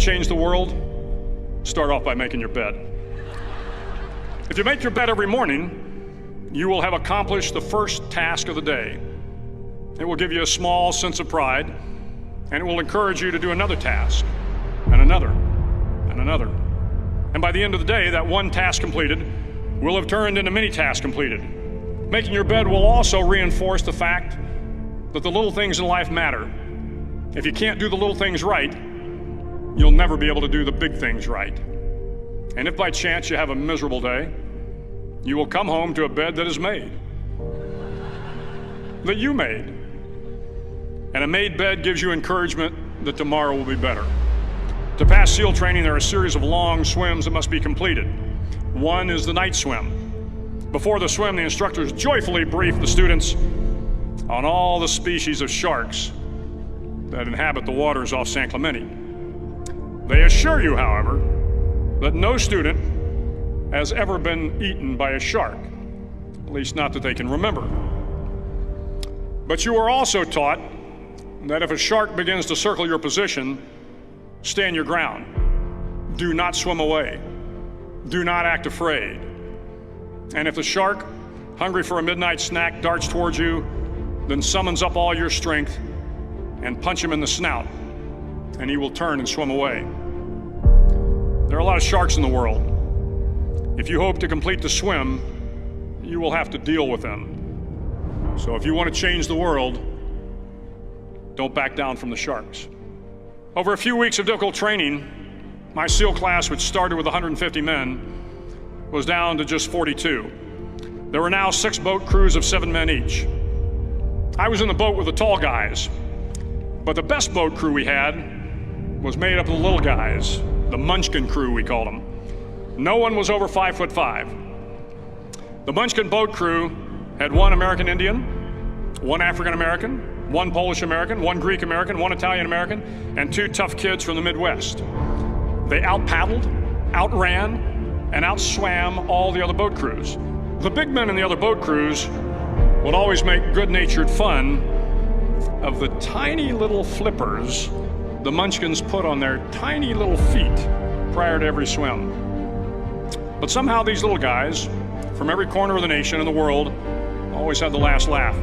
change the world? Start off by making your bed. If you make your bed every morning, you will have accomplished the first task of the day. It will give you a small sense of pride, and it will encourage you to do another task, and another, and another. And by the end of the day, that one task completed will have turned into many tasks completed. Making your bed will also reinforce the fact that the little things in life matter. If you can't do the little things right, you'll never be able to do the big things right. And if by chance you have a miserable day, you will come home to a bed that is made, that you made. And a made bed gives you encouragement that tomorrow will be better. To pass SEAL training, there are a series of long swims that must be completed. One is the night swim. Before the swim, the instructors joyfully brief the students on all the species of sharks that inhabit the waters off San Clemente. They assure you, however, that no student has ever been eaten by a shark, at least not that they can remember. But you are also taught that if a shark begins to circle your position, stand your ground. Do not swim away. Do not act afraid. And if the shark, hungry for a midnight snack, darts towards you, then summons up all your strength and punch him in the snout, and he will turn and swim away. There are a lot of sharks in the world. If you hope to complete the swim, you will have to deal with them. So if you want to change the world, don't back down from the sharks. Over a few weeks of difficult training, my SEAL class, which started with 150 men, was down to just 42. There were now 6 boat crews of 7 men each. I was in the boat with the tall guys, but the best boat crew we had was made up of the little guys, the Munchkin crew, we called them. No one was over 5'5". The Munchkin boat crew had 1 American Indian, 1 African American, 1 Polish American, 1 Greek American, 1 Italian American, and 2 tough kids from the Midwest. They out-paddled, outran, and outswam all the other boat crews. The big men in the other boat crews would always make good-natured fun of the tiny little flippers the Munchkins put on their tiny little feet prior to every swim. But somehow these little guys from every corner of the nation and the world always had the last laugh,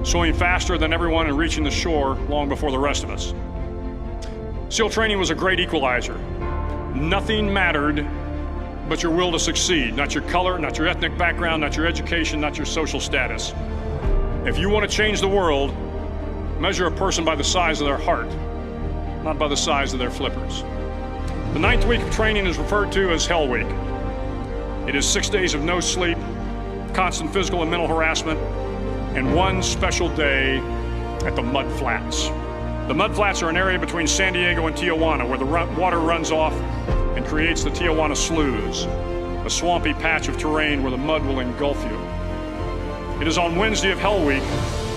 swimming faster than everyone and reaching the shore long before the rest of us. SEAL training was a great equalizer. Nothing mattered but your will to succeed, not your color, not your ethnic background, not your education, not your social status. If you want to change the world, measure a person by the size of their heart, not by the size of their flippers. The 9th week of training is referred to as Hell Week. It is 6 days of no sleep, constant physical and mental harassment, and 1 special day at the Mud Flats. The Mud Flats are an area between San Diego and Tijuana where the water runs off and creates the Tijuana Sloughs, a swampy patch of terrain where the mud will engulf you. It is on Wednesday of Hell Week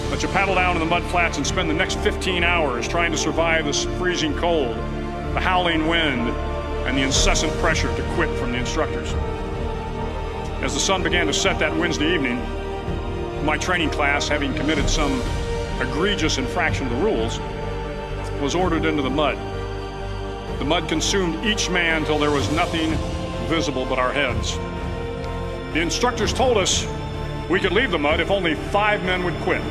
that you paddle down to the Mud Flats and spend the next 15 hours trying to survive the freezing cold, the howling wind, and the incessant pressure to quit from the instructors. As the sun began to set that Wednesday evening, my training class, having committed some egregious infraction of the rules, was ordered into the mud. The mud consumed each man till there was nothing visible but our heads. The instructors told us we could leave the mud if only 5 men would quit.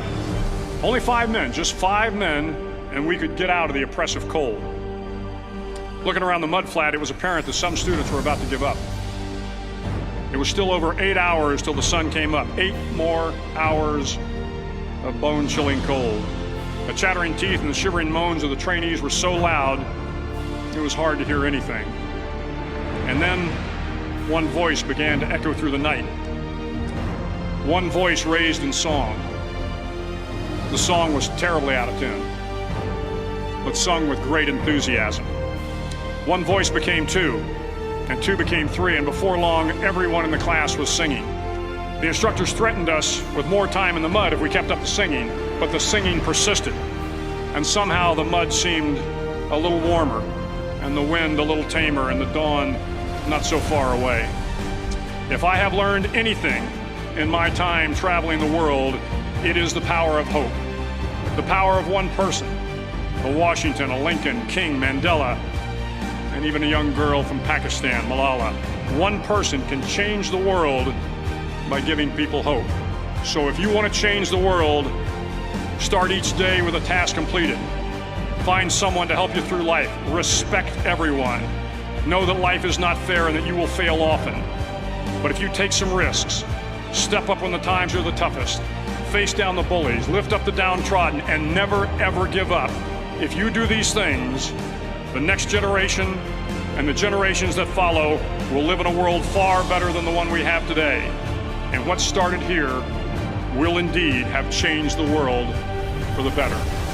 Only 5 men, just 5 men, and we could get out of the oppressive cold. Looking around the mud flat, it was apparent that some students were about to give up. It was still over 8 hours till the sun came up. 8 more hours of bone-chilling cold. The chattering teeth and the shivering moans of the trainees were so loud, it was hard to hear anything. And then one voice began to echo through the night. One voice raised in song. The song was terribly out of tune, but sung with great enthusiasm. One voice became 2, and 2 became 3, and before long, everyone in the class was singing. The instructors threatened us with more time in the mud if we kept up the singing, but the singing persisted, and somehow the mud seemed a little warmer, and the wind a little tamer, and the dawn not so far away. If I have learned anything in my time traveling the world, it is the power of hope. The power of one person, a Washington, a Lincoln, King, Mandela, and even a young girl from Pakistan, Malala. One person can change the world by giving people hope. So if you want to change the world, start each day with a task completed. Find someone to help you through life. Respect everyone. Know that life is not fair and that you will fail often. But if you take some risks, step up when the times are the toughest, face down the bullies, lift up the downtrodden, and never ever give up. If you do these things, the next generation and the generations that follow will live in a world far better than the one we have today. And what started here will indeed have changed the world for the better.